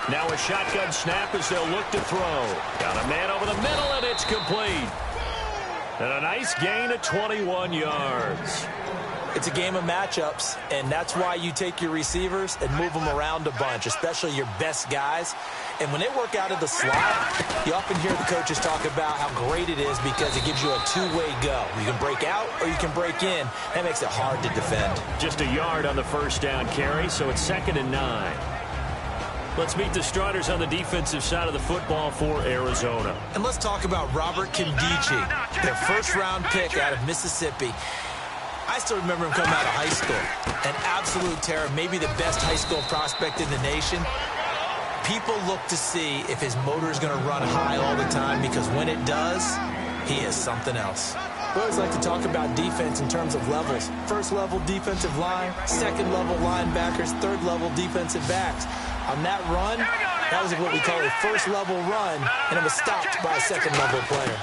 Now a shotgun snap as they'll look to throw. Got a man over the middle, and it's complete. And a nice gain of 21 yards. It's a game of matchups, and that's why you take your receivers and move them around a bunch, especially your best guys. And when they work out of the slot, you often hear the coaches talk about how great it is because it gives you a two-way go. You can break out or you can break in. That makes it hard to defend. Just a yard on the first down carry, so it's 2nd and 9. Let's meet the starters on the defensive side of the football for Arizona. And let's talk about Robert Nkemdiche, their first-round pick out of Mississippi. I still remember him coming out of high school. An absolute terror, maybe the best high school prospect in the nation. People look to see if his motor is going to run high all the time because when it does, he is something else. We always like to talk about defense in terms of levels. First level defensive line, second level linebackers, third level defensive backs. On that run, that was what we call a first level run, and it was stopped by a second level player.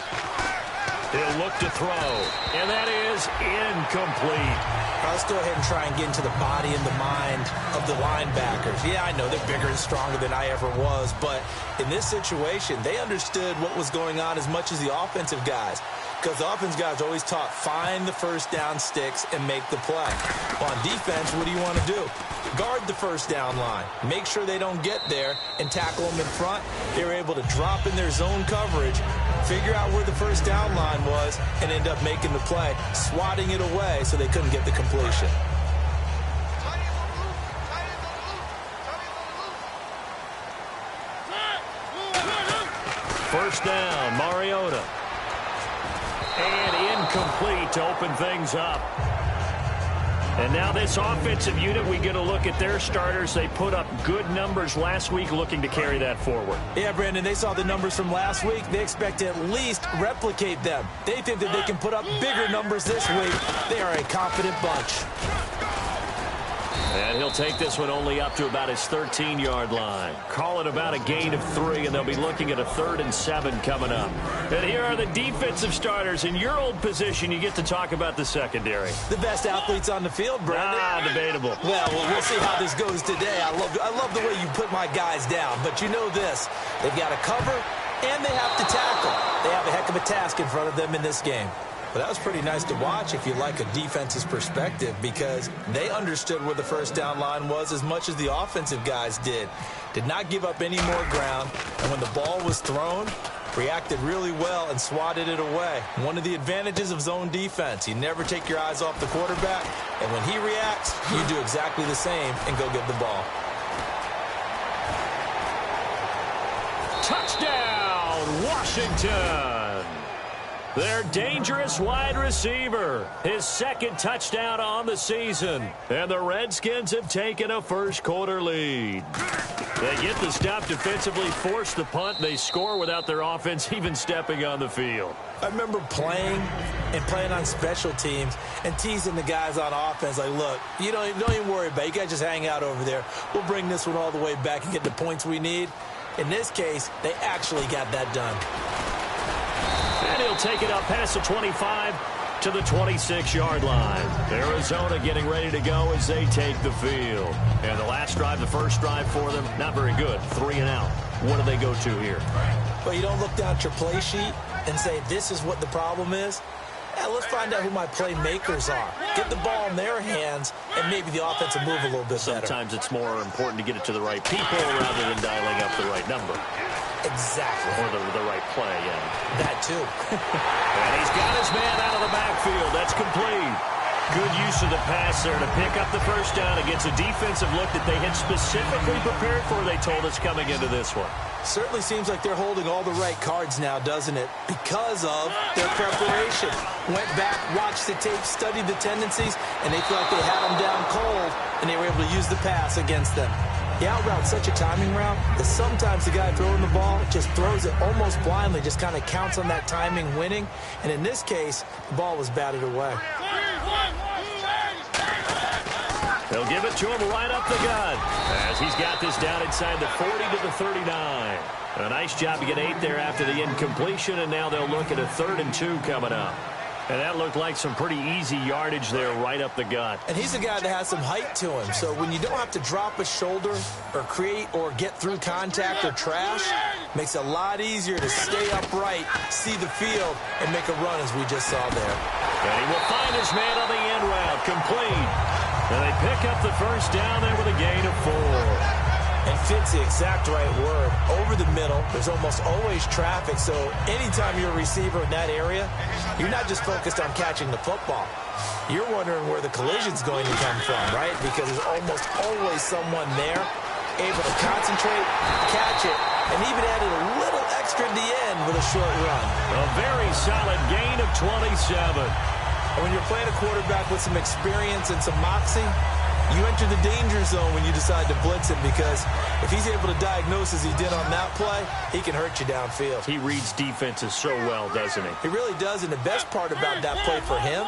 He'll look to throw, and that is incomplete. Let's go ahead and try and get into the body and the mind of the linebackers. Yeah, I know they're bigger and stronger than I ever was, but in this situation, they understood what was going on as much as the offensive guys. Because the offense guys always taught, find the first down sticks and make the play. Well, on defense, what do you want to do? Guard the first down line. Make sure they don't get there and tackle them in front. They were able to drop in their zone coverage, figure out where the first down line was, and end up making the play, swatting it away so they couldn't get the completion. First down, Mariota. And incomplete to open things up. And now this offensive unit, we get a look at their starters. They put up good numbers last week looking to carry that forward. Yeah, Brandon, they saw the numbers from last week. They expect to at least replicate them. They think that they can put up bigger numbers this week. They are a confident bunch. And he'll take this one only up to about his 13-yard line. Call it about a gain of 3, and they'll be looking at a 3rd and 7 coming up. And here are the defensive starters. In your old position, you get to talk about the secondary. The best athletes on the field, Brandon. Debatable. Well, we'll see how this goes today. I love the way you put my guys down. But you know this. They've got to cover, and they have to tackle. They have a heck of a task in front of them in this game. But that was pretty nice to watch if you like a defense's perspective because they understood where the first down line was as much as the offensive guys did. Did not give up any more ground, and when the ball was thrown, reacted really well and swatted it away. One of the advantages of zone defense, you never take your eyes off the quarterback, and when he reacts, you do exactly the same and go get the ball. Touchdown, Washington! Their dangerous wide receiver, his 2nd touchdown on the season. And the Redskins have taken a first-quarter lead. They get the stop defensively, force the punt, and they score without their offense even stepping on the field. I remember playing on special teams and teasing the guys on offense like, look, you don't even worry about it. You guys just hang out over there. We'll bring this one all the way back and get the points we need. In this case, they actually got that done. And he'll take it up past the 25 to the 26-yard line. Arizona getting ready to go as they take the field. And the last drive, the first drive for them, not very good. 3 and out. What do they go to here? Well, you don't look down at your play sheet and say, this is what the problem is. Yeah, let's find out who my playmakers are. Get the ball in their hands, and maybe the offense will move a little bit better. Sometimes it's more important to get it to the right people rather than dialing up the right number. Exactly. Or the right play, yeah. That too. And he's got his man out of the backfield. That's complete. Good use of the pass there to pick up the first down against a defensive look that they had specifically prepared for, they told us, coming into this one. Certainly seems like they're holding all the right cards now, doesn't it? Because of their preparation. Went back, watched the tape, studied the tendencies, and they feel like they had them down cold, and they were able to use the pass against them. The out route's such a timing route that sometimes the guy throwing the ball just throws it almost blindly, just kind of counts on that timing winning. And in this case, the ball was batted away. They'll give it to him right up the gut as he's got this down inside the 40 to the 39. A nice job to get 8 there after the incompletion, and now they'll look at a 3rd and 2 coming up. And that looked like some pretty easy yardage there right up the gut. And he's a guy that has some height to him. So when you don't have to drop a shoulder or create or get through contact or trash, makes it a lot easier to stay upright, see the field, and make a run as we just saw there. And he will find his man on the end route, complete. And they pick up the first down there with a gain of 4. And fit's the exact right word. Over the middle, there's almost always traffic, so anytime you're a receiver in that area, you're not just focused on catching the football. You're wondering where the collision's going to come from, right? Because there's almost always someone there able to concentrate, catch it, and even added a little extra at the end with a short run. A very solid gain of 27. And when you're playing a quarterback with some experience and some moxie, you enter the danger zone when you decide to blitz him, because if he's able to diagnose as he did on that play, he can hurt you downfield. He reads defenses so well, doesn't he? He really does, and the best part about that play for him,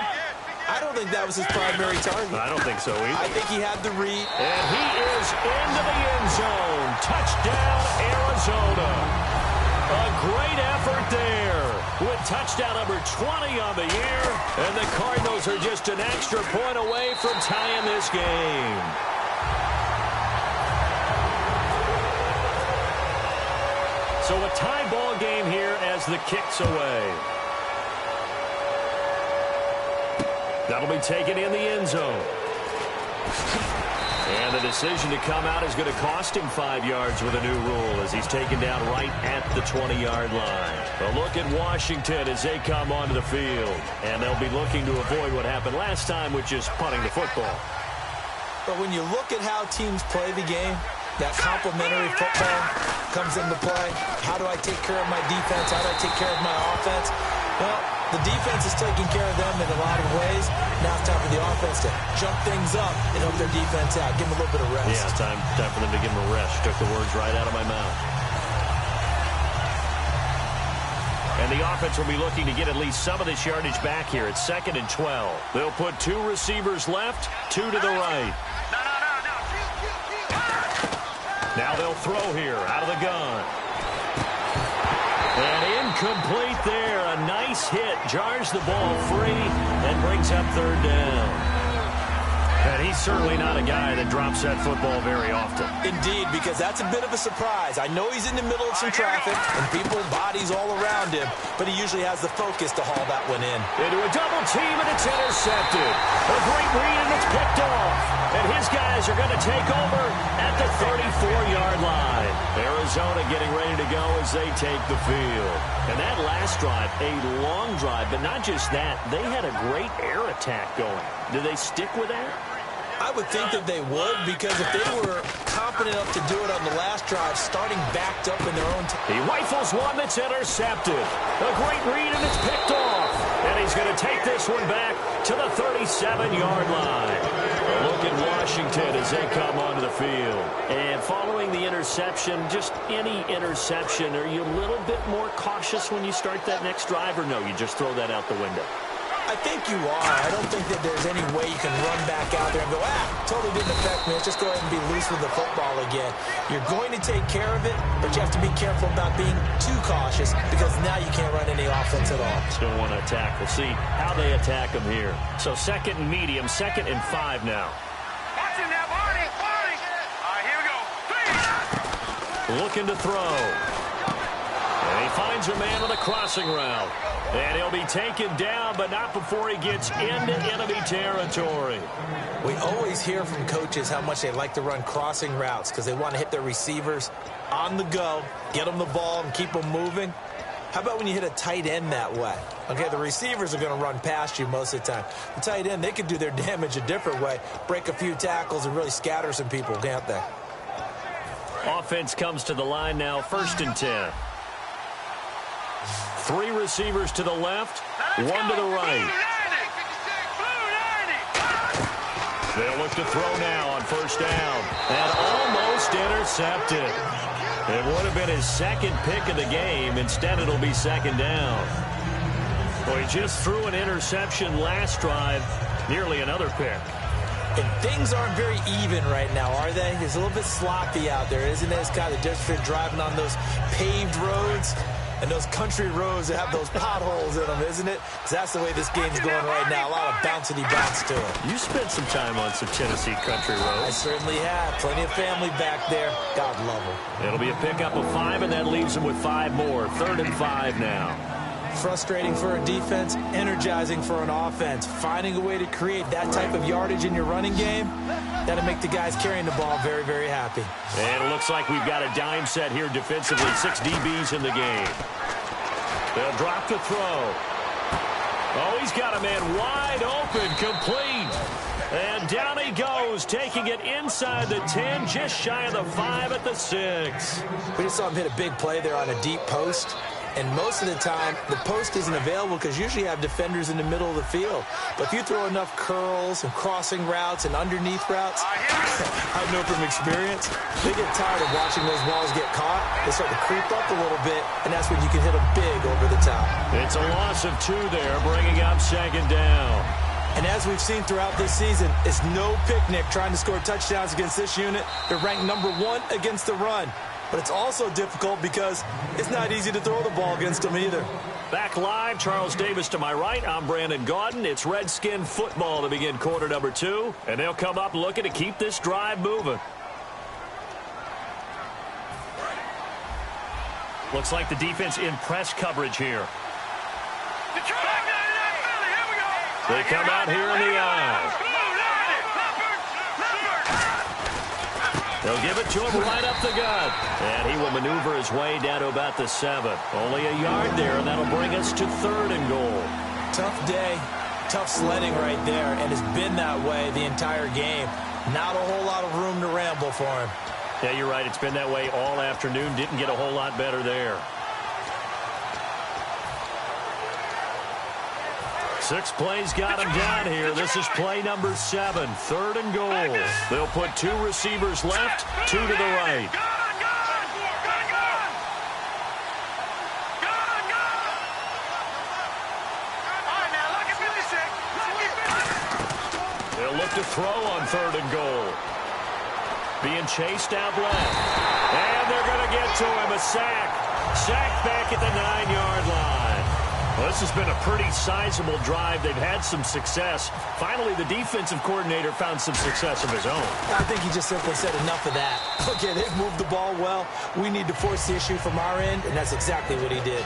I don't think that was his primary target. I don't think so either. I think he had the read. And he is into the end zone. Touchdown, Arizona. A great effort there with touchdown number 20 on the year. And the Cardinals are just an extra point away from tying this game. So a tie ball game here as the kick's away. That'll be taken in the end zone. And the decision to come out is going to cost him 5 yards with a new rule as he's taken down right at the 20-yard line. A look at Washington as they come onto the field. And they'll be looking to avoid what happened last time, which is punting the football. But when you look at how teams play the game, that complementary football comes into play. How do I take care of my defense? How do I take care of my offense? Well, the defense is taking care of them in a lot of ways. Now it's time for the offense to jump things up and help their defense out. Give them a little bit of rest. Yeah, it's time for them to give them a rest. Took the words right out of my mouth. And the offense will be looking to get at least some of this yardage back here. It's 2nd and 12. They'll put 2 receivers left, 2 to the right. Now they'll throw here out of the gun. And incomplete there. A nice hit. Jars the ball free and brings up 3rd down. And he's certainly not a guy that drops that football very often. Indeed, because that's a bit of a surprise. I know he's in the middle of some traffic and people, bodies all around him, but he usually has the focus to haul that one in. Into a double team, and it's intercepted. A great read, and it's picked off. And his guys are going to take over at the 34-yard line. Arizona getting ready to go as they take the field. And that last drive, a long drive, but not just that. They had a great air attack going. Did they stick with that? I would think that they would, because if they were confident enough to do it on the last drive, starting backed up in their own He rifles one that's intercepted. A great read, and it's picked off. And he's going to take this one back to the 37-yard line. A look at Washington as they come onto the field. And following the interception, just any interception, are you a little bit more cautious when you start that next drive, or no, you just throw that out the window? I think you are. I don't think that there's any way you can run back out there and go, totally didn't affect me. Let's just go ahead and be loose with the football again. You're going to take care of it, but you have to be careful about being too cautious, because now you can't run any offense at all. Still want to attack. We'll see how they attack them here. So 2nd and medium, 2nd and 5 now. Watch him now, Barney. All right, here we go. Looking to throw. And he finds a man on a crossing route. And he'll be taken down, but not before he gets into enemy territory. We always hear from coaches how much they like to run crossing routes because they want to hit their receivers on the go, get them the ball, and keep them moving. How about when you hit a tight end that way? Okay, the receivers are going to run past you most of the time. The tight end, they could do their damage a different way, break a few tackles, and really scatter some people, can't they? Offense comes to the line now, 1st and 10. 3 receivers to the left, 1 to the right. They'll look to throw now on 1st down. And almost intercepted. It would have been his 2nd pick of the game. Instead, it'll be 2nd down. Well, he just threw an interception last drive. Nearly another pick. And things aren't very even right now, are they? It's a little bit sloppy out there, isn't it? It's kind of different driving on those paved roads and those country roads that have those potholes in them, isn't it? 'Cause that's the way this game's going right now. A lot of bouncy bounce to it. You spent some time on some Tennessee country roads. I certainly have. Plenty of family back there. God love them. It'll be a pickup of 5, and that leaves them with 5 more. 3rd and 5 now. Frustrating for a defense, energizing for an offense. Finding a way to create that type of yardage in your running game, that'll make the guys carrying the ball very, very happy. And it looks like we've got a dime set here defensively. 6 DBs in the game. They'll drop the throw. Oh, he's got a man wide open, complete. And down he goes, taking it inside the 10, just shy of the 5 at the 6. We just saw him hit a big play there on a deep post. And most of the time, the post isn't available because usually you have defenders in the middle of the field. But if you throw enough curls and crossing routes and underneath routes, I know from experience, they get tired of watching those balls get caught. They start to creep up a little bit, and that's when you can hit them big over the top. It's a loss of 2 there, bringing up 2nd down. And as we've seen throughout this season, it's no picnic trying to score touchdowns against this unit. They're ranked number 1 against the run. But it's also difficult because it's not easy to throw the ball against them either. Back live, Charles Davis to my right. I'm Brandon Gaudin. It's Redskin football to begin quarter number 2. And they'll come up looking to keep this drive moving. Looks like the defense in press coverage here. They come out here in the eye. They'll give it to him right up the gut. And he will maneuver his way down to about the 7. Only a yard there, and that'll bring us to 3rd and goal. Tough day, tough sledding right there, and it's been that way the entire game. Not a whole lot of room to ramble for him. Yeah, you're right. It's been that way all afternoon. Didn't get a whole lot better there. 6 plays got him down here. This is play number 7, 3rd and goal. They'll put 2 receivers left, 2 to the right. They'll look to throw on 3rd and goal. Being chased out left. And they're going to get to him. A sack. Sack back at the 9-yard line. Well, this has been a pretty sizable drive. They've had some success. Finally, the defensive coordinator found some success of his own. I think he just simply said enough of that. Okay, they've moved the ball well. We need to force the issue from our end, and that's exactly what he did.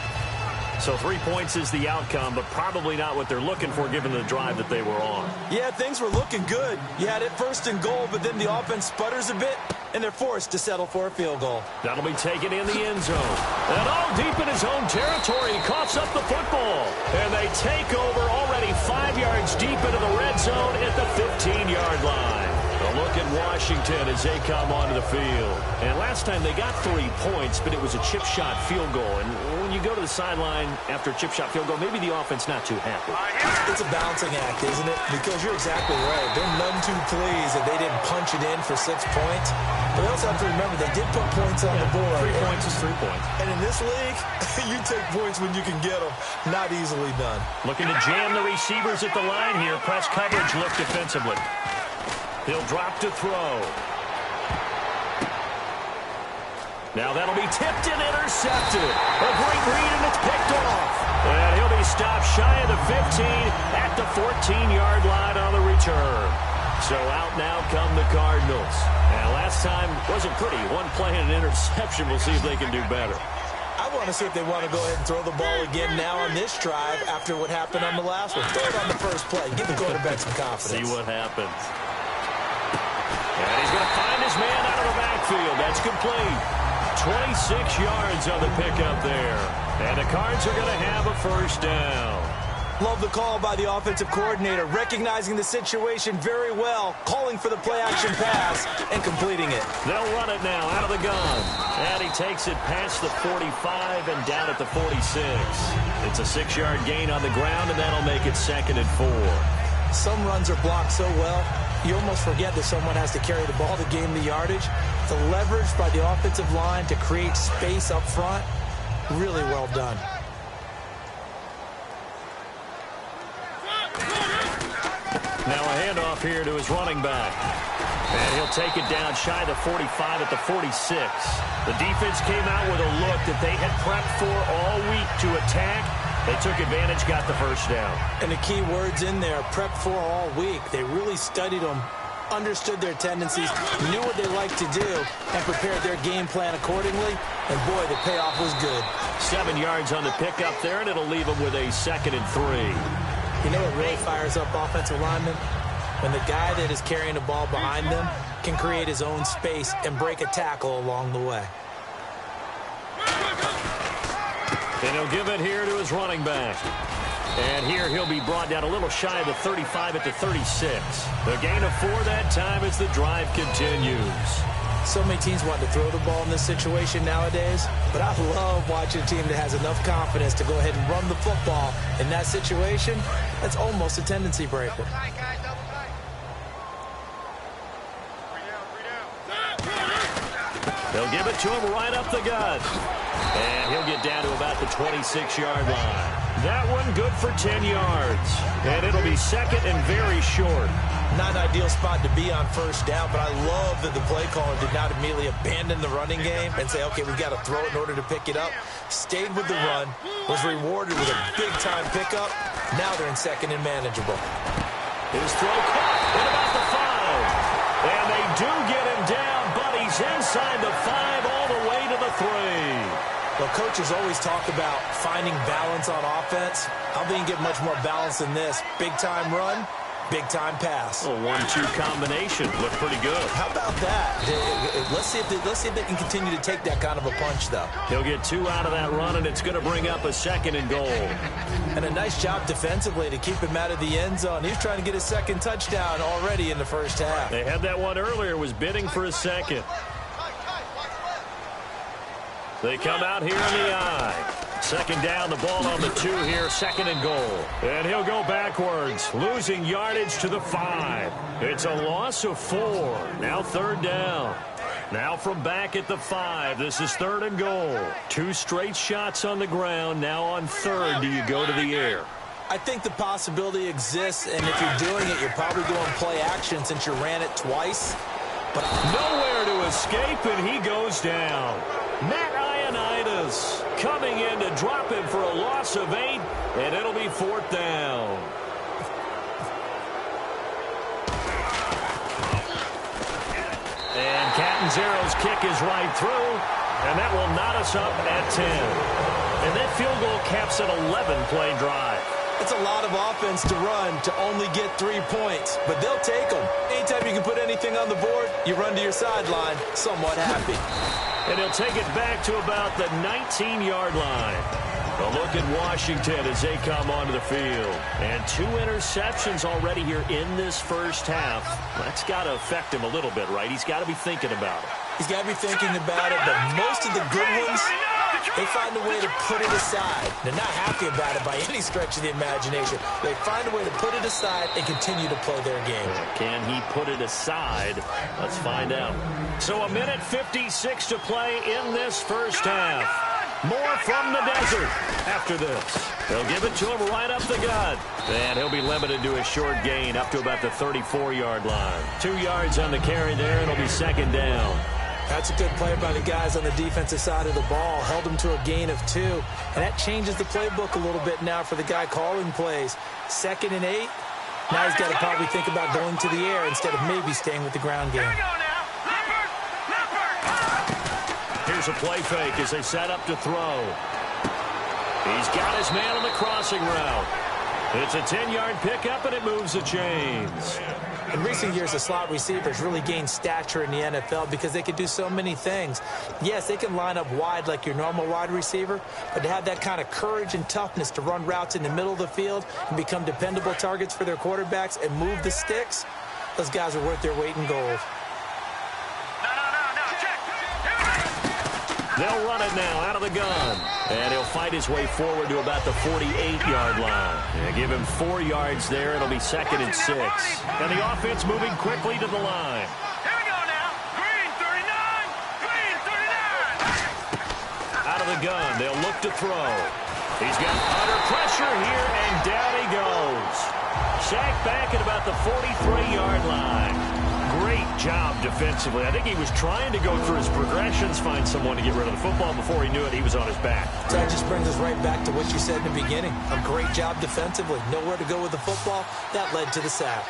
So 3 points is the outcome, but probably not what they're looking for given the drive that they were on. Yeah, things were looking good. You had it 1st and goal, but then the offense sputters a bit, and they're forced to settle for a field goal. That'll be taken in the end zone. And all deep in his own territory, he coughs up the football. And they take over already 5 yards deep into the red zone at the 15-yard line. A look at Washington as they come onto the field. And last time they got 3 points, but it was a chip shot field goal. And when you go to the sideline after a chip shot field goal, maybe the offense not too happy. It's a balancing act, isn't it? Because you're exactly right. They're none too pleased that they didn't punch it in for 6 points. But they also have to remember they did put points on the board. 3 points is 3 points. And in this league, you take points when you can get them. Not easily done. Looking to jam the receivers at the line here. Press coverage look defensively. He'll drop to throw. Now that'll be tipped and intercepted. A great read, and it's picked off. And he'll be stopped shy of the 15 at the 14-yard line on the return. So out now come the Cardinals. And last time wasn't pretty. 1 play and an interception. We'll see if they can do better. I want to see if they want to go ahead and throw the ball again now on this drive after what happened on the last one. Throw it on the first play. Give the quarterback some confidence. See what happens. And he's going to find his man out of the backfield. That's complete. 26 yards on the pickup there. And the Cards are going to have a 1st down. Love the call by the offensive coordinator, recognizing the situation very well, calling for the play-action pass, and completing it. They'll run it now out of the gun. And he takes it past the 45 and down at the 46. It's a 6-yard gain on the ground, and that'll make it 2nd and 4. Some runs are blocked so well, you almost forget that someone has to carry the ball to gain the yardage. The leverage by the offensive line to create space up front, really well done. Now a handoff off here to his running back. And he'll take it down shy of the 45 at the 46. The defense came out with a look that they had prepped for all week to attack. They took advantage, got the first down. And the key words in there, prep for all week. They really studied them, understood their tendencies, knew what they liked to do, and prepared their game plan accordingly. And, boy, the payoff was good. 7 yards on the pickup there, and it'll leave them with a 2nd and 3. You know what really fires up offensive linemen? When the guy that is carrying the ball behind them can create his own space and break a tackle along the way. And he'll give it here to his running back. And here he'll be brought down a little shy of the 35 at the 36. The gain of 4 that time as the drive continues. So many teams want to throw the ball in this situation nowadays, but I love watching a team that has enough confidence to go ahead and run the football in that situation. That's almost a tendency breaker. They'll give it to him right up the gut. And he'll get down to about the 26-yard line. That one good for 10 yards. And it'll be 2nd and very short. Not an ideal spot to be on first down, but I love that the play caller did not immediately abandon the running game and say, okay, we've got to throw it in order to pick it up. Stayed with the run, was rewarded with a big-time pickup. Now they're in 2nd and manageable. His throw caught at about the 5. And they do get him down, but he's inside the 5 all the way to the 3. Well, coaches always talk about finding balance on offense. I don't think you get much more balance than this. Big-time run, big-time pass. A 1-2 combination. Looked pretty good. How about that? Let's see if they can continue to take that kind of a punch, though. He'll get 2 out of that run, and it's going to bring up a 2nd and goal. And a nice job defensively to keep him out of the end zone. He's trying to get his 2nd touchdown already in the first half. They had that one earlier, was bidding for a 2nd. They come out here in the I. 2nd down, the ball on the 2 here, 2nd and goal. And he'll go backwards, losing yardage to the 5. It's a loss of 4. Now 3rd down. Now from back at the 5, this is 3rd and goal. 2 straight shots on the ground. Now on 3rd, do you go to the air? I think the possibility exists, and if you're doing it, you're probably going play action since you ran it twice. But nowhere to escape, and he goes down. Matt Ioannidis coming in to drop him for a loss of 8, and it'll be 4th down. And Catanzaro's kick is right through, and that will knot us up at 10. And that field goal caps an 11-play drive. It's a lot of offense to run to only get 3 points, but they'll take them. Anytime you can put anything on the board, you run to your sideline somewhat happy. And he'll take it back to about the 19-yard line. A look at Washington as they come onto the field. And 2 interceptions already here in this first half. That's got to affect him a little bit, right? He's got to be thinking about it. He's got to be thinking about it, but most of the good ones, they find a way to put it aside. They're not happy about it by any stretch of the imagination. They find a way to put it aside and continue to play their game. Can he put it aside? Let's find out. So 1:56 to play in this first half. More from the desert after this. They'll give it to him right up the gut. And he'll be limited to a short gain up to about the 34-yard line. 2 yards on the carry there, and it'll be 2nd down. That's a good play by the guys on the defensive side of the ball. Held them to a gain of 2. And that changes the playbook a little bit now for the guy calling plays. 2nd and 8. Now he's got to probably think about going to the air instead of maybe staying with the ground game. Here's a play fake as they set up to throw. He's got his man on the crossing route. It's a 10-yard pickup, and it moves the chains. In recent years, the slot receivers really gained stature in the NFL because they can do so many things. Yes, they can line up wide like your normal wide receiver, but to have that kind of courage and toughness to run routes in the middle of the field and become dependable targets for their quarterbacks and move the sticks, those guys are worth their weight in gold. They'll run it now out of the gun. And he'll fight his way forward to about the 48-yard line. And give him 4 yards there. It'll be 2nd and 6. And the offense moving quickly to the line. Here we go now. Green 39. Green 39. Out of the gun. They'll look to throw. He's got under pressure here, and down he goes. Sacked back at about the 43-yard line. Great job defensively. I think he was trying to go through his progressions, find someone to get rid of the football. Before he knew it, he was on his back. So that just brings us right back to what you said in the beginning. A great job defensively. Nowhere to go with the football. That led to the sack.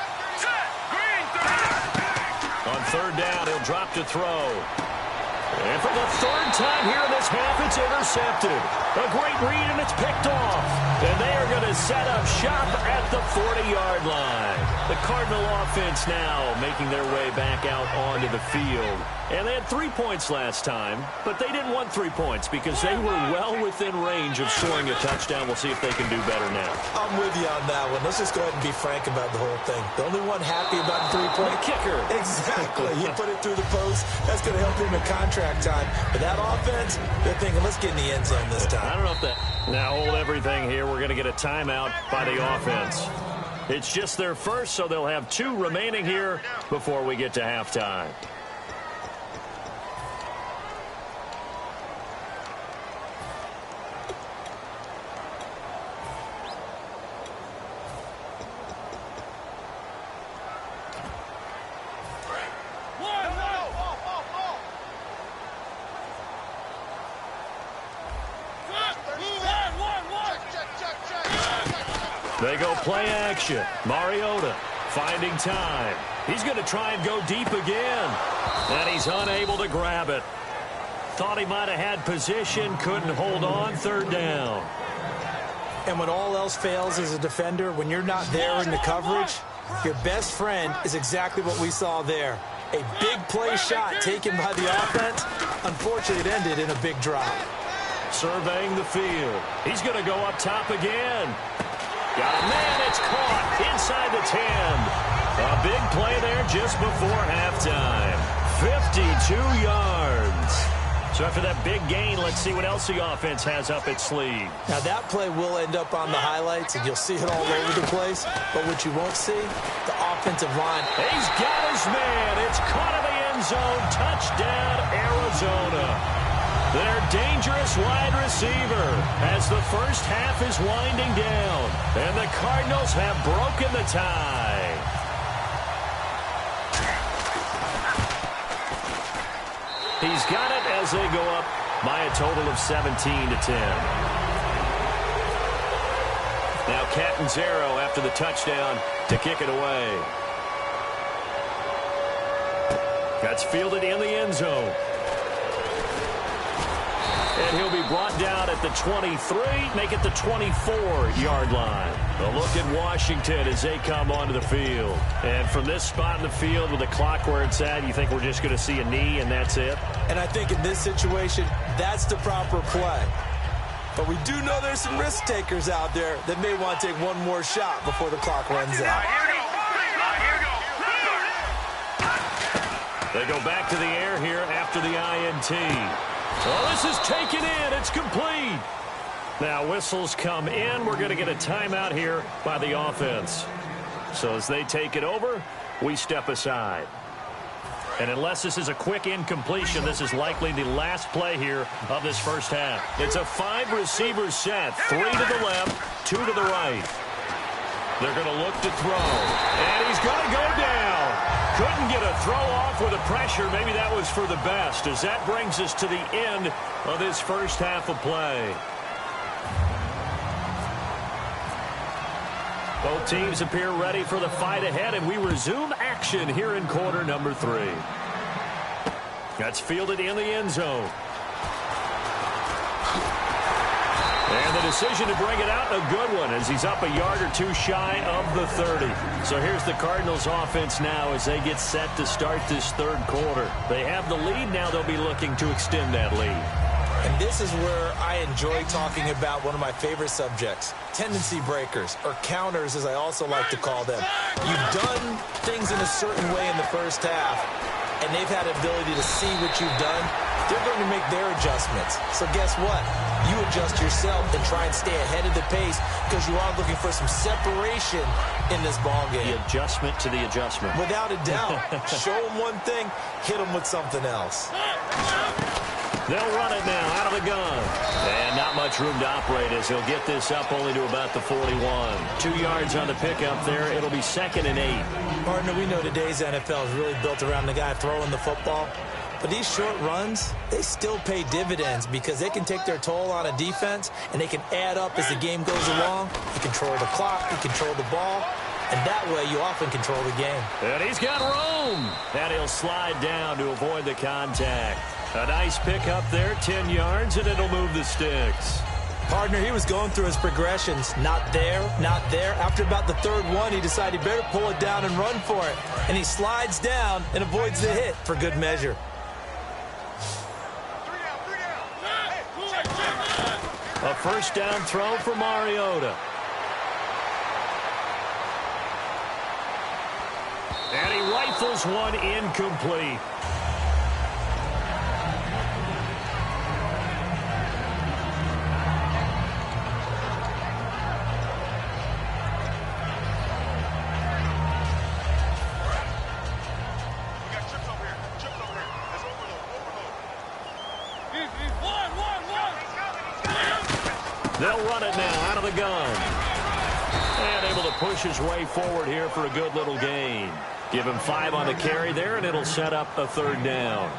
On third down, he'll drop to throw. And for the third time here in this half, it's intercepted. A great read, and it's picked off. And they are going to set up shop at the 40-yard line. The Cardinal offense now making their way back out onto the field. And they had 3 points last time, but they didn't want 3 points because they were well within range of scoring a touchdown. We'll see if they can do better now. I'm with you on that one. Let's just go ahead and be frank about the whole thing. The only one happy about the 3-point kicker. Exactly. You put it through the post. That's going to help him in contract time. But that offense, they're thinking, let's get in the end zone this time. I don't know if that... Now hold everything here. We're going to get a timeout by the offense. It's just their first, so they'll have 2 remaining here before we get to halftime. They go play action. Mariota finding time. He's going to try and go deep again. And he's unable to grab it. Thought he might have had position. Couldn't hold on. Third down. And when all else fails as a defender, when you're not there in the coverage, your best friend is exactly what we saw there. A big play shot taken by the offense. Unfortunately, it ended in a big drop. Surveying the field. He's going to go up top again. Got a man, it's caught inside the 10. A big play there just before halftime. 52 yards. So after that big gain, let's see what else the offense has up its sleeve. Now that play will end up on the highlights, and you'll see it all over the place. But what you won't see, the offensive line. He's got his man. It's caught in the end zone. Touchdown, Arizona. Their dangerous wide receiver as the first half is winding down. And the Cardinals have broken the tie. He's got it as they go up by a total of 17-10. Now Catanzaro after the touchdown to kick it away. That's fielded in the end zone. And he'll be brought down at the 23, make it the 24-yard line. A look at Washington as they come onto the field. And from this spot in the field with the clock where it's at, you think we're just going to see a knee and that's it? And I think in this situation, that's the proper play. But we do know there's some risk takers out there that may want to take one more shot before the clock runs out. They go back to the air here after the INT. Well, this is taken in. It's complete. Now, whistles come in. We're going to get a timeout here by the offense. So as they take it over, we step aside. And unless this is a quick incompletion, this is likely the last play here of this first half. It's a 5-receiver set. 3 to the left, 2 to the right. They're going to look to throw. And he's going to go down. Couldn't get a throw off with the pressure. Maybe that was for the best, as that brings us to the end of this first half of play. Both teams appear ready for the fight ahead, and we resume action here in quarter number 3. That's fielded in the end zone. And the decision to bring it out, a good one, as he's up a yard or 2 shy of the 30. So here's the Cardinals offense now as they get set to start this third quarter. They have the lead. Now they'll be looking to extend that lead. And this is where I enjoy talking about one of my favorite subjects, tendency breakers, or counters as I also like to call them. You've done things in a certain way in the first half, and they've had the ability to see what you've done. They're going to make their adjustments. So guess what? You adjust yourself and try and stay ahead of the pace because you are looking for some separation in this ball game. The adjustment to the adjustment. Without a doubt. Show them one thing, hit them with something else. They'll run it now out of the gun. And not much room to operate as he'll get this up only to about the 41. 2 yards on the pickup there. It'll be 2nd and 8. Partner, we know today's NFL is really built around the guy throwing the football. But these short runs, they still pay dividends because they can take their toll on a defense and they can add up as the game goes along. You control the clock, you control the ball, and that way you often control the game. And he's got room. And he'll slide down to avoid the contact. A nice pickup there, 10 yards, and it'll move the sticks. Partner, he was going through his progressions. Not there, not there. After about the 3rd one, he decided he better pull it down and run for it. And he slides down and avoids the hit for good measure. A first down throw for Mariota. And he rifles one incomplete. They'll run it now out of the gun. And able to push his way forward here for a good little gain. Give him 5 on the carry there, and it'll set up a 3rd down.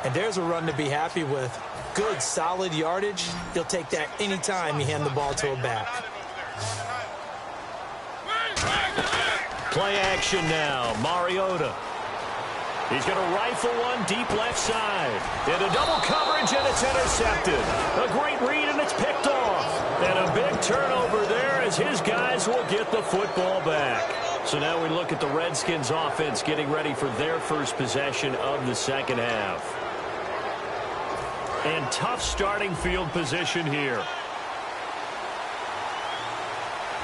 And there's a run to be happy with. Good, solid yardage. He'll take that anytime you hand the ball to a back. Play action now. Mariota. He's going to rifle one deep left side. Into double coverage, and it's intercepted. A great read, and it's picked off. And a big turnover there as his guys will get the football back. So now we look at the Redskins offense getting ready for their first possession of the second half. And tough starting field position here.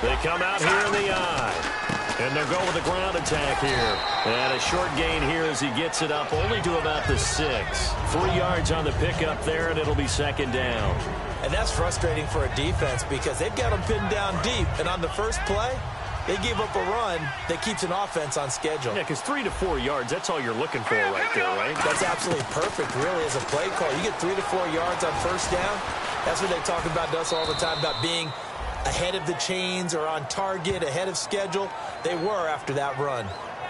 They come out here in the eye. And they'll go with a ground attack here. And a short gain here as he gets it up only to about the 6. 3 yards on the pickup there, and it'll be 2nd down. And that's frustrating for a defense because they've got them pinned down deep. And on the first play, they gave up a run that keeps an offense on schedule. Yeah, because 3 to 4 yards, that's all you're looking for right there, right? That's absolutely perfect, really, as a play call. You get 3 to 4 yards on first down. That's what they talk about to us all the time, about being ahead of the chains or on target, ahead of schedule. They were after that run.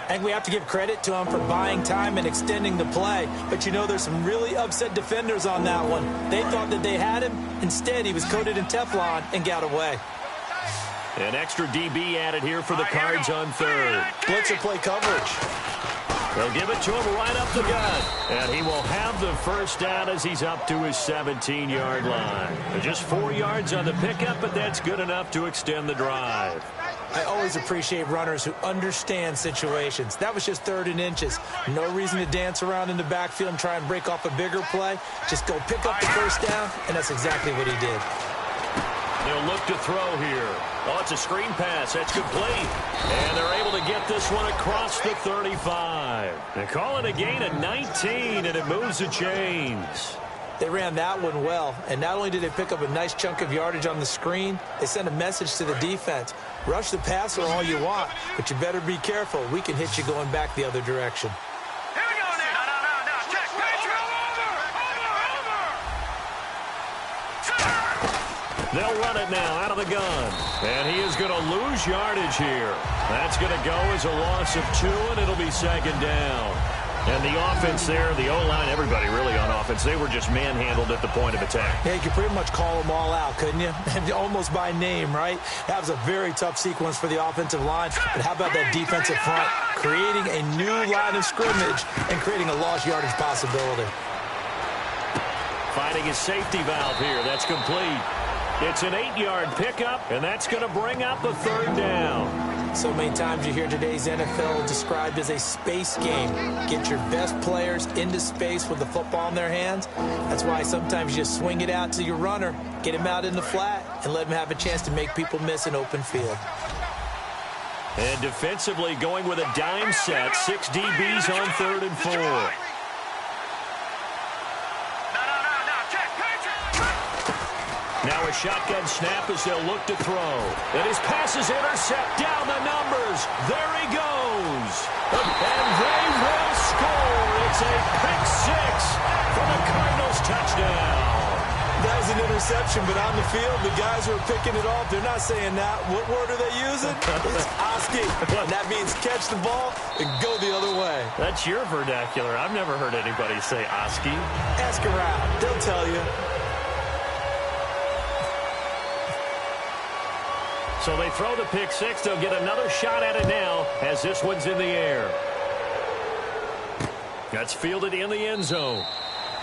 And we have to give credit to them for buying time and extending the play. But, you know, there's some really upset defenders on that one. They thought that they had him. Instead, he was coated in Teflon and got away. An extra DB added here for the Cards on 3rd. Blitzer play coverage. They'll give it to him right up the gut. And he will have the first down as he's up to his 17-yard line. Just 4 yards on the pickup, but that's good enough to extend the drive. I always appreciate runners who understand situations. That was just 3rd and inches. No reason to dance around in the backfield and try and break off a bigger play. Just go pick up the first down, and that's exactly what he did. They'll look to throw here. Oh, it's a screen pass. That's complete. And they're able to get this one across the 35. They call it a gain of 19, and it moves the chains. They ran that one well, and not only did they pick up a nice chunk of yardage on the screen, they sent a message to the defense. Rush the passer all you want, but you better be careful. We can hit you going back the other direction. Here we go now. No. Check. They'll run it now out of the gun. And he is going to lose yardage here. That's going to go as a loss of 2, and it'll be 2nd down. And the offense there, the O-line, everybody really on offense, they were just manhandled at the point of attack. Yeah, you could pretty much call them all out, couldn't you? Almost by name, right? That was a very tough sequence for the offensive line. But how about that defensive front? Creating a new line of scrimmage and creating a lost yardage possibility. Finding his safety valve here. That's complete. It's an 8-yard pickup, and that's going to bring up a 3rd down. So many times you hear today's NFL described as a space game. Get your best players into space with the football in their hands. That's why sometimes you just swing it out to your runner, get him out in the flat, and let him have a chance to make people miss an open field. And defensively going with a dime set, 6 DBs on 3rd and 4. Now a shotgun snap as they'll look to throw. And his passes intercept down the numbers. There he goes. And they will score. It's a pick 6 for the Cardinals touchdown. That was an interception, but on the field, the guys who are picking it off, they're not saying that. What word are they using? It's Oski. And that means catch the ball and go the other way. That's your vernacular. I've never heard anybody say Oski. Ask around. They'll tell you. So they throw the pick six. They'll get another shot at it now as this one's in the air. That's fielded in the end zone.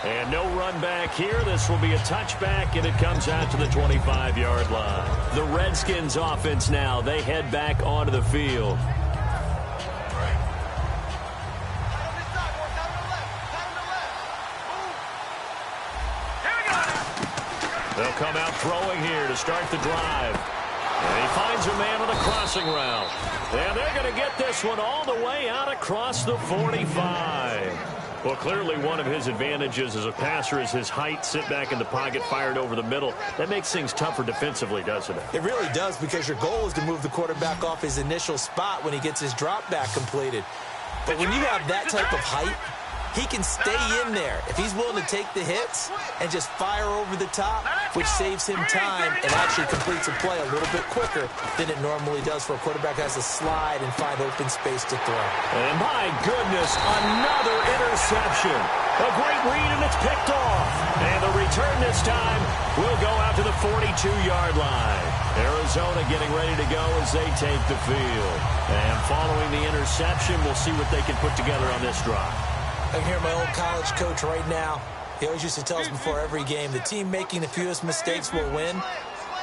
And no run back here. This will be a touchback, and it comes out to the 25-yard line. The Redskins offense now. They head back onto the field. They'll come out throwing here to start the drive. And he finds a man on a crossing route. And they're going to get this one all the way out across the 45. Well, clearly one of his advantages as a passer is his height. Sit back in the pocket, fired over the middle. That makes things tougher defensively, doesn't it? It really does, because your goal is to move the quarterback off his initial spot when he gets his drop back completed. But when you have that type of height, he can stay in there if he's willing to take the hits and just fire over the top, which saves him time and actually completes a play a little bit quicker than it normally does for a quarterback who has to slide and find open space to throw. And my goodness, another interception. A great read, and it's picked off. And the return this time will go out to the 42-yard line. Arizona getting ready to go as they take the field. And following the interception, we'll see what they can put together on this drive. I can hear my old college coach right now. He always used to tell us before every game, the team making the fewest mistakes will win.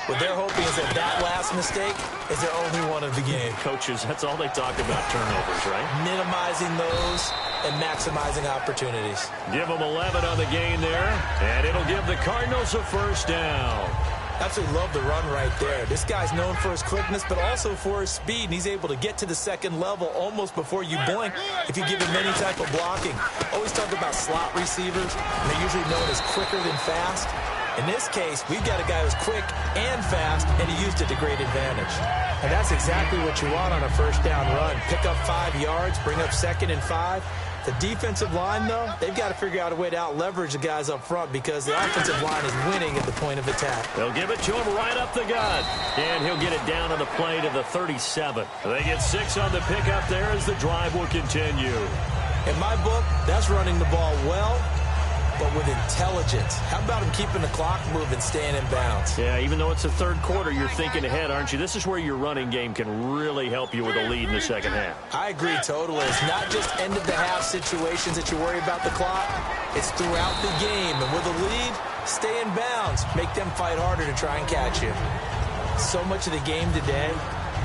What they're hoping is that last mistake is their only one of the game. Coaches, that's all they talk about, turnovers, right? Minimizing those and maximizing opportunities. Give them 11 on the gain there, and it'll give the Cardinals a first down. Absolutely love the run right there. This guy's known for his quickness, but also for his speed, and he's able to get to the second level almost before you blink if you give him any type of blocking. Always talk about slot receivers, and they're usually known as quicker than fast. In this case, we've got a guy who's quick and fast, and he used it to great advantage. And that's exactly what you want on a first down run. Pick up 5 yards, bring up 2nd and 5. The defensive line, though, they've got to figure out a way to out-leverage the guys up front because the offensive line is winning at the point of attack. They'll give it to him right up the gut. And he'll get it down on the play to the 37. They get 6 on the pickup there as the drive will continue. In my book, that's running the ball well, but with intelligence. How about him keeping the clock moving, staying in bounds? Yeah, even though it's the third quarter, you're thinking ahead, aren't you? This is where your running game can really help you with a lead in the second half. I agree totally. It's not just end-of-the-half situations that you worry about the clock. It's throughout the game. And with a lead, stay in bounds. Make them fight harder to try and catch you. So much of the game today,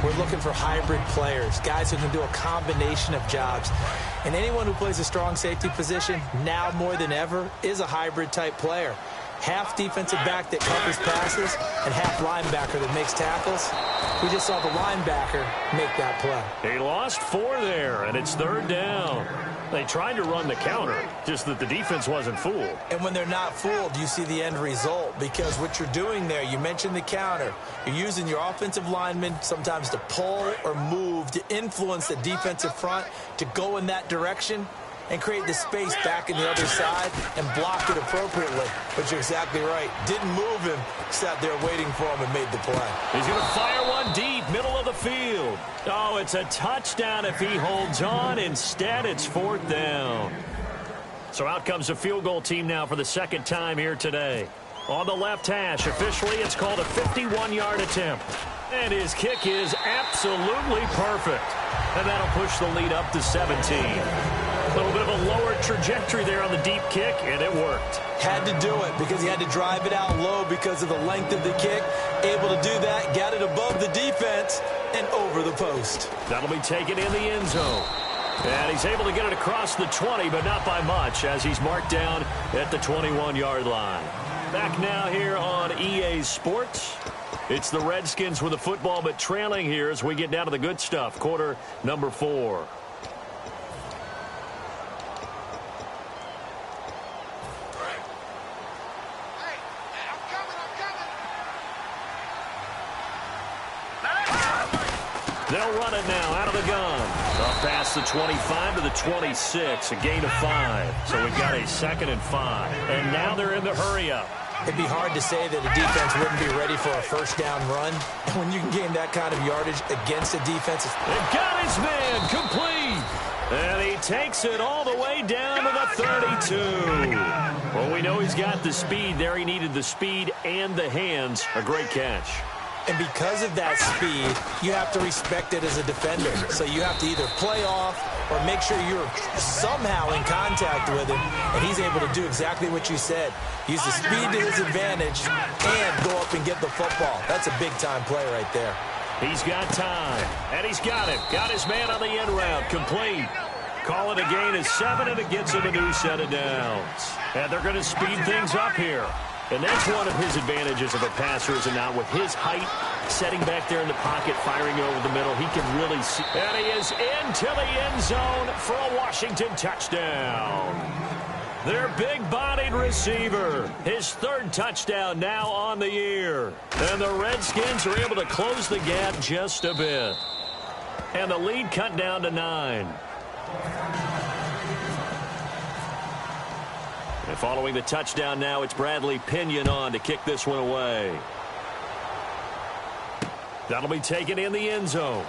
we're looking for hybrid players, guys who can do a combination of jobs. And anyone who plays a strong safety position, now more than ever, is a hybrid-type player. Half defensive back that covers passes and half linebacker that makes tackles. We just saw the linebacker make that play. He lost 4 there, and it's 3rd down. They tried to run the counter, just that the defense wasn't fooled. And when they're not fooled, you see the end result, because what you're doing there, you mentioned the counter. You're using your offensive linemen sometimes to pull or move to influence the defensive front to go in that direction and create the space back in the other side and block it appropriately. But you're exactly right. Didn't move him, sat there waiting for him and made the play. He's going to fire one deep, middle of the field. Oh, it's a touchdown if he holds on. Instead, it's 4th down. So out comes the field goal team now for the second time here today. On the left hash, officially it's called a 51-yard attempt. And his kick is absolutely perfect. And that'll push the lead up to 17. A little bit of a lower trajectory there on the deep kick, and it worked. Had to do it because he had to drive it out low because of the length of the kick. Able to do that, got it above the defense and over the post. That'll be taken in the end zone. And he's able to get it across the 20, but not by much, as he's marked down at the 21-yard line. Back now here on EA Sports. It's the Redskins with the football, but trailing here as we get down to the good stuff. Quarter number 4. They'll run it now out of the gun. Up past the 25 to the 26, a gain of 5. So we've got a 2nd and 5. And now they're in the hurry-up. It'd be hard to say that a defense wouldn't be ready for a first down run. And when you can gain that kind of yardage against a defense. It got his man complete. And he takes it all the way down to the 32. Well, we know he's got the speed there. He needed the speed and the hands. A great catch. And because of that speed, you have to respect it as a defender. So you have to either play off or make sure you're somehow in contact with him. And he's able to do exactly what you said. Use the speed to his advantage and go up and get the football. That's a big-time play right there. He's got time, and he's got it. Got his man on the end route, complete. Call it a gain of 7, and it gets him a new set of downs. And they're going to speed things up here. And that's one of his advantages of a passer, is it not? With his height, setting back there in the pocket, firing over the middle, he can really see. And he is into the end zone for a Washington touchdown. Their big-bodied receiver, his 3rd touchdown now on the year. And the Redskins are able to close the gap just a bit. And the lead cut down to 9. And following the touchdown now, it's Bradley Pinion on to kick this one away. That'll be taken in the end zone.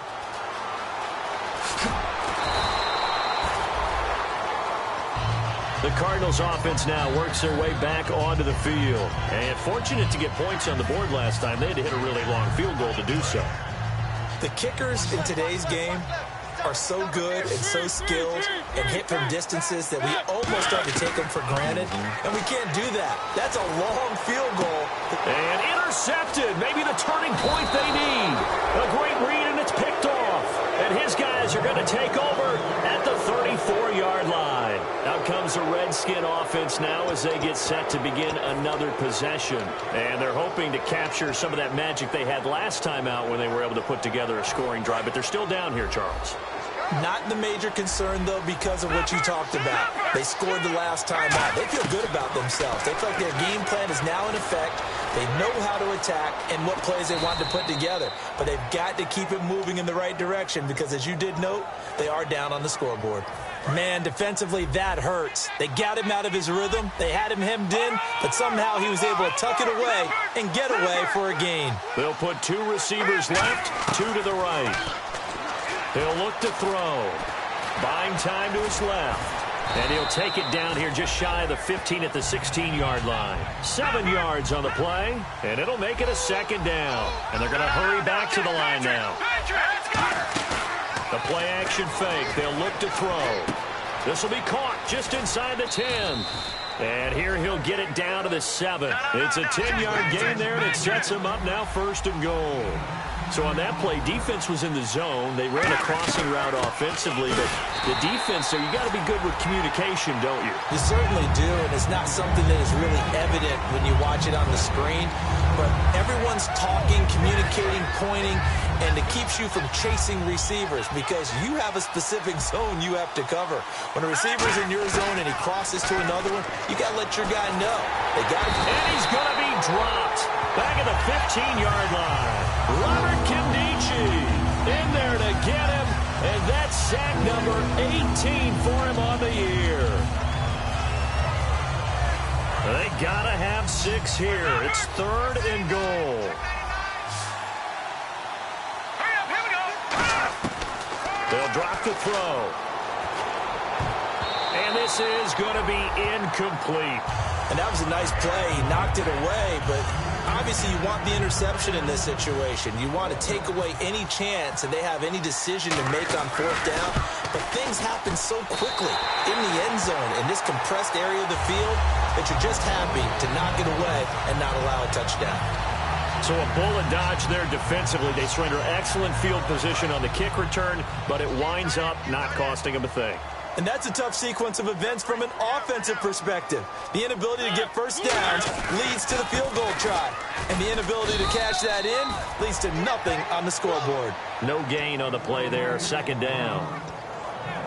The Cardinals offense now works their way back onto the field. And fortunate to get points on the board last time. They had to hit a really long field goal to do so. The kickers in today's game are so good and so skilled and hit from distances that we almost start to take them for granted. And we can't do that. That's a long field goal. And intercepted. Maybe the turning point they need. A great read, and it's picked off. And his guys are going to take over at the 34-yard line. Out comes the Redskin offense now as they get set to begin another possession. And they're hoping to capture some of that magic they had last time out when they were able to put together a scoring drive. But they're still down here, Charles. Not the major concern, though, because of what you talked about. They scored the last time out. They feel good about themselves. They feel like their game plan is now in effect. They know how to attack and what plays they want to put together. But they've got to keep it moving in the right direction because, as you did note, they are down on the scoreboard. Man, defensively, that hurts. They got him out of his rhythm. They had him hemmed in, but somehow he was able to tuck it away and get away for a gain. They'll put 2 receivers left, 2 to the right. He'll look to throw. Buying time to his left. And he'll take it down here just shy of the 15 at the 16-yard line. 7 yards on the play, and it'll make it a 2nd down. And they're going to hurry back to the line now. The play-action fake. They'll look to throw. This will be caught just inside the 10. And here he'll get it down to the 7. It's a 10-yard gain there, and it sets him up now 1st and goal. So on that play, defense was in the zone. They ran a crossing route offensively, but the defense, so you got to be good with communication, don't you? You certainly do, and it's not something that is really evident when you watch it on the screen. But everyone's talking, communicating, pointing, and it keeps you from chasing receivers because you have a specific zone you have to cover. When a receiver's in your zone and he crosses to another one, you got to let your guy know. They got to. And he's going to be dropped back at the 15-yard line. Robert Kimdichie in there to get him, and that's sack number 18 for him on the year. They gotta have 6 here. It's 3rd and goal. They'll drop the throw. And this is going to be incomplete. And that was a nice play. He knocked it away, but obviously you want the interception in this situation. You want to take away any chance and they have any decision to make on 4th down. But things happen so quickly in the end zone in this compressed area of the field that you're just happy to knock it away and not allow a touchdown. So a bullet dodge there defensively. They surrender excellent field position on the kick return, but it winds up not costing them a thing. And that's a tough sequence of events from an offensive perspective. The inability to get first downs leads to the field goal try. And the inability to cash that in leads to nothing on the scoreboard. No gain on the play there, 2nd down.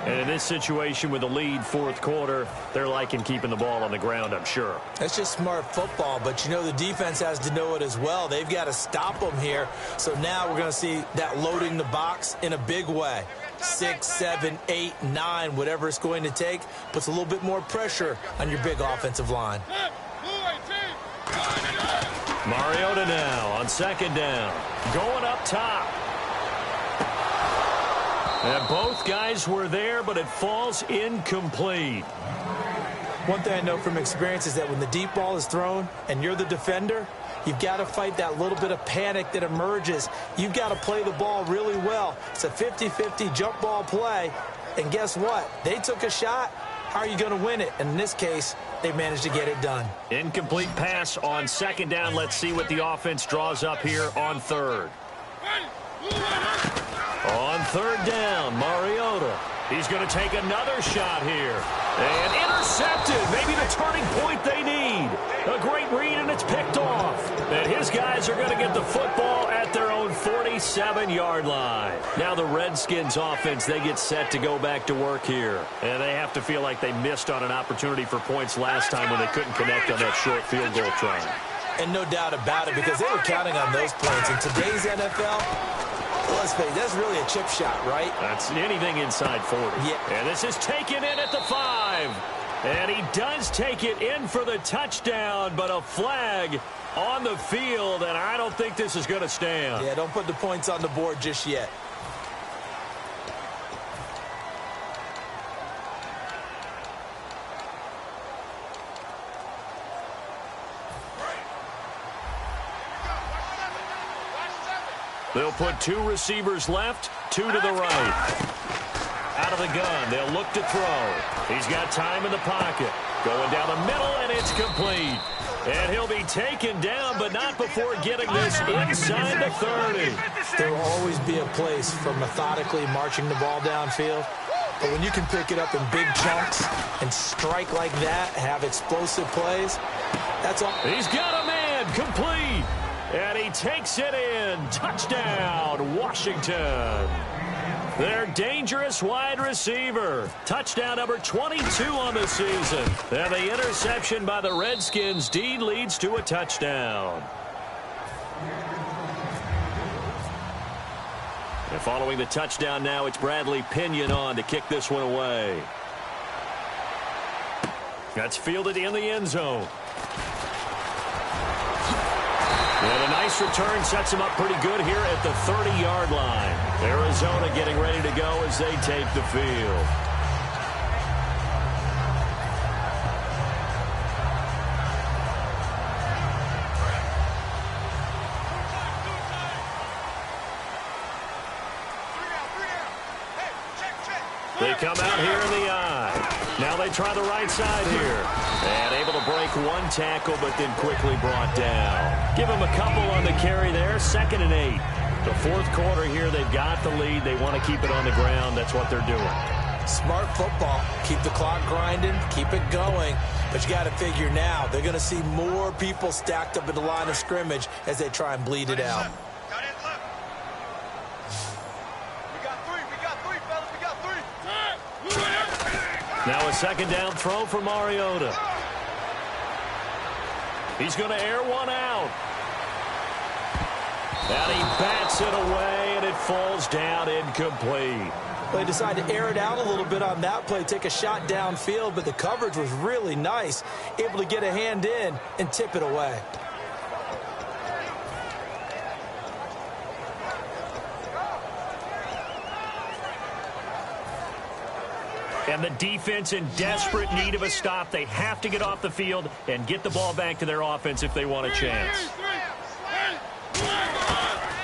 And in this situation with the lead, fourth quarter, they're liking keeping the ball on the ground, I'm sure. That's just smart football, but you know the defense has to know it as well. They've got to stop them here. So now we're going to see that loading the box in a big way. 6, 7, 8, 9, whatever it's going to take, puts a little bit more pressure on your big offensive line. Mariota now on second down. Going up top. And both guys were there, but it falls incomplete. One thing I know from experience is that when the deep ball is thrown and you're the defender, you've got to fight that little bit of panic that emerges. You've got to play the ball really well. It's a 50-50 jump ball play. And guess what? They took a shot. How are you going to win it? And in this case, they managed to get it done. Incomplete pass on second down. Let's see what the offense draws up here on third. On third down, Mariota. He's going to take another shot here. And intercepted. Maybe the turning point they need. A great read, and it's picked off. And his guys are going to get the football at their own 47-yard line. Now the Redskins offense, they get set to go back to work here. And they have to feel like they missed on an opportunity for points last time when they couldn't connect on that short field goal try. And no doubt about it, because they were counting on those points. In today's NFL, let's face it, that's really a chip shot, right? That's anything inside 40. Yeah. And this is taken in at the 5. And he does take it in for the touchdown, but a flag on the field, and I don't think this is going to stand. Yeah, don't put the points on the board just yet. They'll put 2 receivers left, 2 to the right. Out of the gun, they'll look to throw. He's got time in the pocket. Going down the middle, and it's complete. And he'll be taken down, but not before getting this inside the 30. There will always be a place for methodically marching the ball downfield. But when you can pick it up in big chunks and strike like that, have explosive plays, that's all. He's got a man, complete. And he takes it in. Touchdown, Washington. Their dangerous wide receiver. Touchdown number 22 on the season. And the interception by the Redskins. Deed leads to a touchdown. And following the touchdown now, it's Bradley Pinion on to kick this one away. That's fielded in the end zone. And a nice return sets him up pretty good here at the 30-yard line. Arizona getting ready to go as they take the field. They come out here in the eye. Now they try the right side here. And able to break one tackle, but then quickly brought down. Give him a couple on the carry there. 2nd and 8. The fourth quarter here, they've got the lead. They want to keep it on the ground. That's what they're doing. Smart football. Keep the clock grinding. Keep it going. But you got to figure now, they're going to see more people stacked up at the line of scrimmage as they try and bleed it out. Now a second down throw for Mariota. He's going to air one out. And he bats it away, and it falls down incomplete. They decided to air it out a little bit on that play, take a shot downfield, but the coverage was really nice, able to get a hand in and tip it away. And the defense in desperate need of a stop. They have to get off the field and get the ball back to their offense if they want a chance.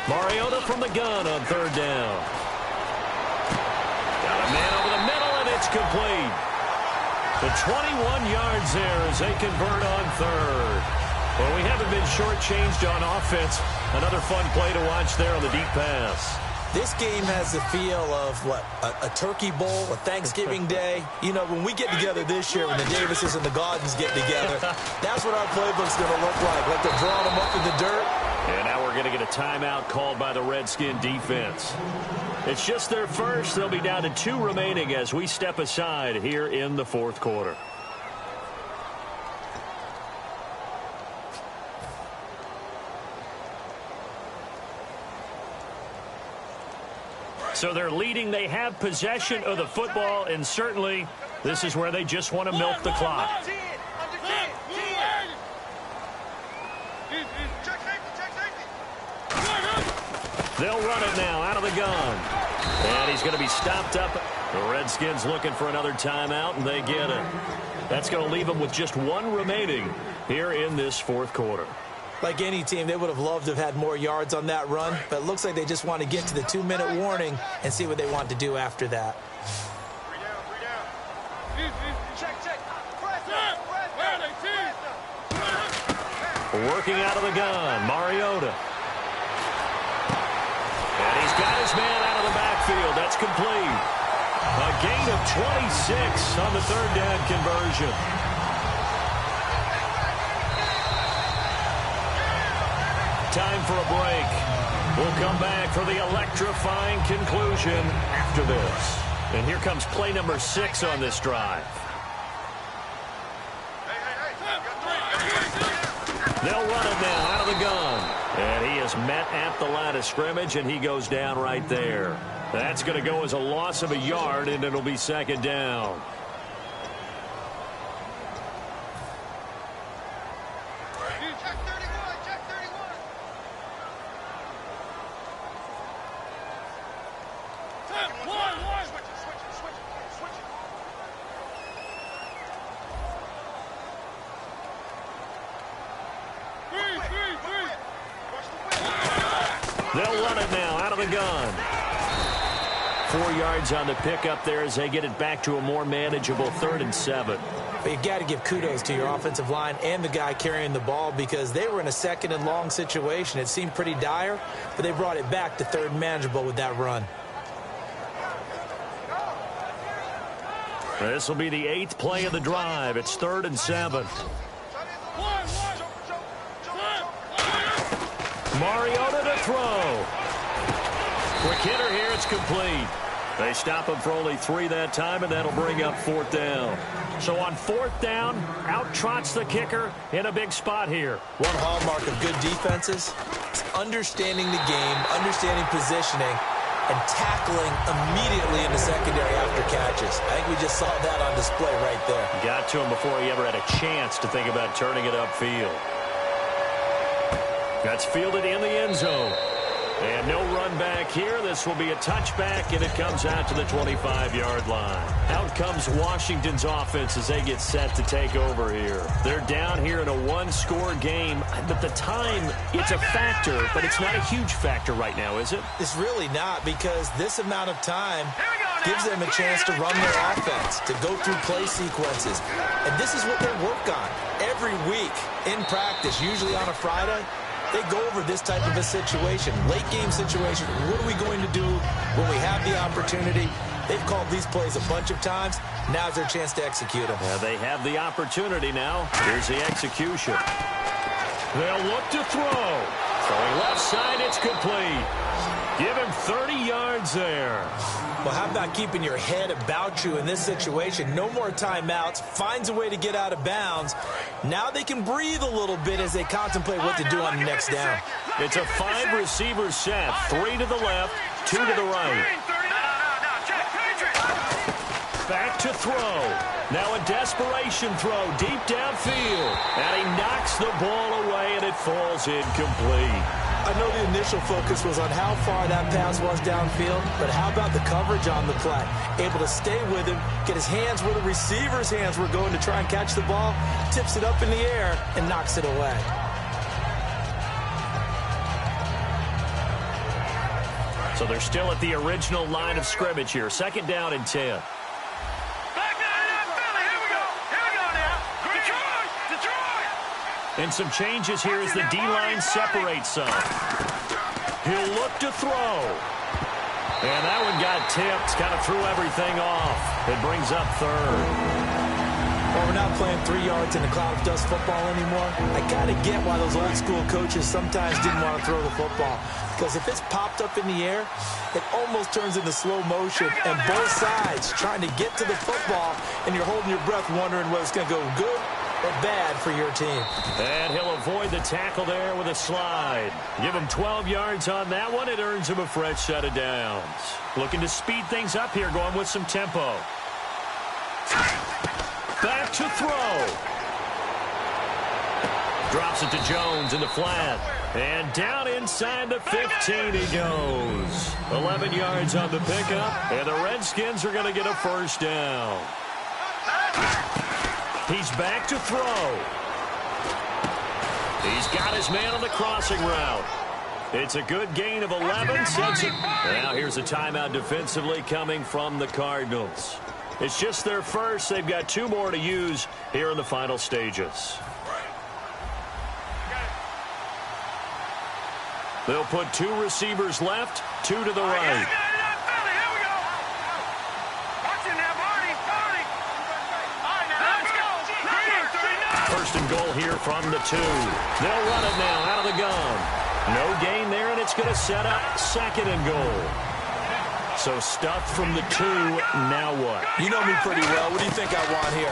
Mariota from the gun on third down. Got a man over the middle, and it's complete. The 21 yards there as they convert on third. Well, we haven't been shortchanged on offense. Another fun play to watch there on the deep pass. This game has the feel of, what, a turkey bowl, a Thanksgiving day. You know, when we get together this year, when the Davises and the Gaudens get together, that's what our playbook's going to look like. Like they're drawing them up in the dirt. And now we're going to get a timeout called by the Redskin defense. It's just their first. They'll be down to 2 remaining as we step aside here in the fourth quarter. So they're leading. They have possession of the football, and certainly this is where they just want to milk the clock. They'll run it now out of the gun. And he's going to be stopped up. The Redskins looking for another timeout, and they get it. That's going to leave them with just 1 remaining here in this fourth quarter. Like any team, they would have loved to have had more yards on that run, but it looks like they just want to get to the 2-minute warning and see what they want to do after that. Working out of the gun, Mariota. And he's got his man out of the backfield. That's complete. A gain of 26 on the third down conversion. Time for a break. We'll come back for the electrifying conclusion after this. And here comes play number 6 on this drive. They'll run it now out of the gun. And he is met at the line of scrimmage, and he goes down right there. That's going to go as a loss of a yard, and it'll be second down. They'll run it now out of the gun. 4 yards on the pickup there as they get it back to a more manageable 3rd and 7. But you've got to give kudos to your offensive line and the guy carrying the ball because they were in a 2nd and long situation. It seemed pretty dire, but they brought it back to 3rd and manageable with that run. This will be the 8th play of the drive. It's 3rd and 7. Mariota to throw. Quick hitter here. It's complete. They stop him for only 3 that time, and that'll bring up 4th down. So on 4th down, out trots the kicker in a big spot here. One hallmark of good defenses is understanding the game, understanding positioning, and tackling immediately in the secondary after catches. I think we just saw that on display right there. Got to him before he ever had a chance to think about turning it upfield. That's fielded in the end zone. And no run back here. This will be a touchback, and it comes out to the 25-yard line. Out comes Washington's offense as they get set to take over here. They're down here in a 1-score game, but the time, it's a factor, but it's not a huge factor right now, is it? It's really not, because this amount of time gives them a chance to run their offense, to go through play sequences. And this is what they work on every week in practice, usually on a Friday. They go over this type of a situation, late-game situation. What are we going to do when we have the opportunity? They've called these plays a bunch of times. Now's their chance to execute them. Yeah, they have the opportunity now. Here's the execution. They'll look to throw. Throwing left side, it's complete. Give him 30 yards there. Well, how about keeping your head about you in this situation? No more timeouts. Finds a way to get out of bounds. Now they can breathe a little bit as they contemplate what to do on the next down. It's a 5-receiver set. 3 to the left, 2 to the right. Back to throw. Now a desperation throw deep downfield. And he knocks the ball away, and it falls incomplete. I know the initial focus was on how far that pass was downfield, but how about the coverage on the play? Able to stay with him, get his hands where the receiver's hands were going to try and catch the ball, tips it up in the air, and knocks it away. So they're still at the original line of scrimmage here. 2nd down and 10. And some changes here as the D-line separates some. He'll look to throw. And that one got tipped, kind of threw everything off. It brings up 3rd. Well, we're not playing 3 yards in a cloud of dust football anymore. I got to get why those old school coaches sometimes didn't want to throw the football. Because if it's popped up in the air, it almost turns into slow motion. And both sides trying to get to the football, and you're holding your breath wondering whether it's going to go good or bad for your team. And he'll avoid the tackle there with a slide. Give him 12 yards on that one. It earns him a fresh set of downs. Looking to speed things up here, going with some tempo. Back to throw. Drops it to Jones in the flat. And down inside the 15 he goes. 11 yards on the pickup. And the Redskins are going to get a first down. He's back to throw. He's got his man on the crossing route. It's a good gain of 11. Now here's a timeout defensively coming from the Cardinals. It's just their first. They've got 2 more to use here in the final stages. They'll put 2 receivers left, 2 to the right. First and goal here from the 2. They'll run it now out of the gun. No gain there, and it's going to set up second and goal. So stuffed from the 2, now what? You know me pretty well. What do you think I want here?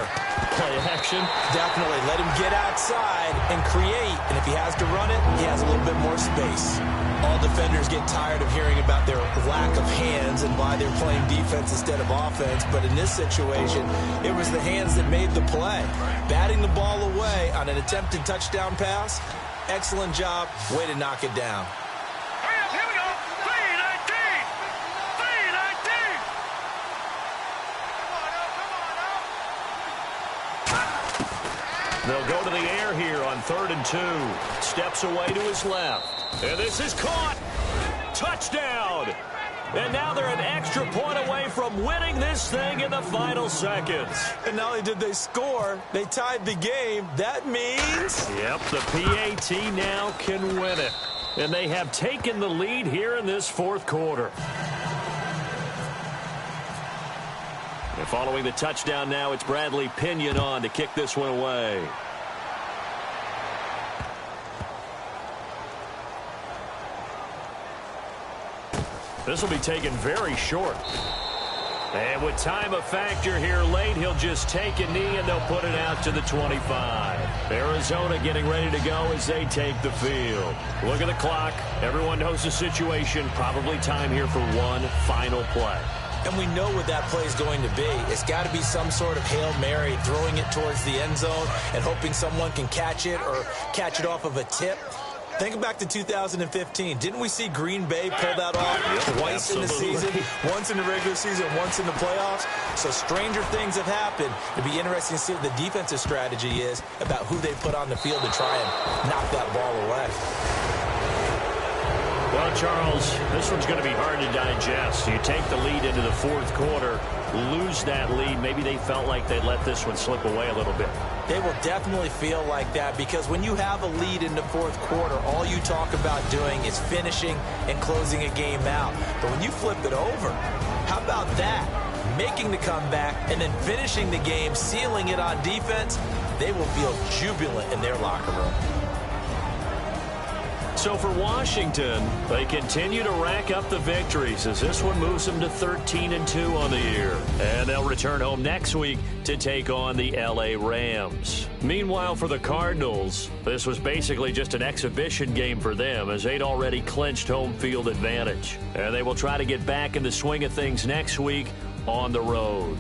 Play action? Definitely. Let him get outside and create. And if he has to run it, he has a little bit more space. All defenders get tired of hearing about their lack of hands and why they're playing defense instead of offense. But in this situation, it was the hands that made the play. Batting the ball away on an attempted touchdown pass. Excellent job. Way to knock it down. They'll go to the air here on 3rd and 2. Steps away to his left. And this is caught. Touchdown. And now they're an extra point away from winning this thing in the final seconds. And not only did they score, they tied the game. That means... Yep, the PAT now can win it. And they have taken the lead here in this 4th quarter. And following the touchdown now, it's Bradley Pinion on to kick this one away. This will be taken very short. And with time a factor here late, he'll just take a knee and they'll put it out to the 25. Arizona getting ready to go as they take the field. Look at the clock. Everyone knows the situation. Probably time here for one final play. And we know what that play is going to be. It's got to be some sort of Hail Mary, throwing it towards the end zone and hoping someone can catch it or catch it off of a tip. Think back to 2015. Didn't we see Green Bay pull that off twice in the season? Once in the regular season, once in the playoffs. So stranger things have happened. It'll be interesting to see what the defensive strategy is about who they put on the field to try and knock that ball away. Well, Charles, this one's going to be hard to digest. You take the lead into the 4th quarter, lose that lead. Maybe they felt like they let this one slip away a little bit. They will definitely feel like that because when you have a lead in the 4th quarter, all you talk about doing is finishing and closing a game out. But when you flip it over, how about that? Making the comeback and then finishing the game, sealing it on defense, they will feel jubilant in their locker room. So for Washington, they continue to rack up the victories as this one moves them to 13-2 on the year. And they'll return home next week to take on the LA Rams. Meanwhile, for the Cardinals, this was basically just an exhibition game for them as they'd already clinched home field advantage. And they will try to get back in the swing of things next week on the road.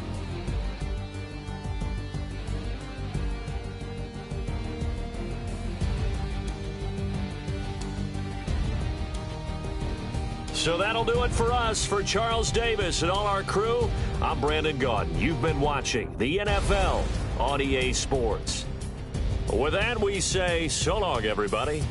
So that'll do it for us. For Charles Davis and all our crew, I'm Brandon Gaudin. You've been watching the NFL on EA Sports. With that, we say so long, everybody.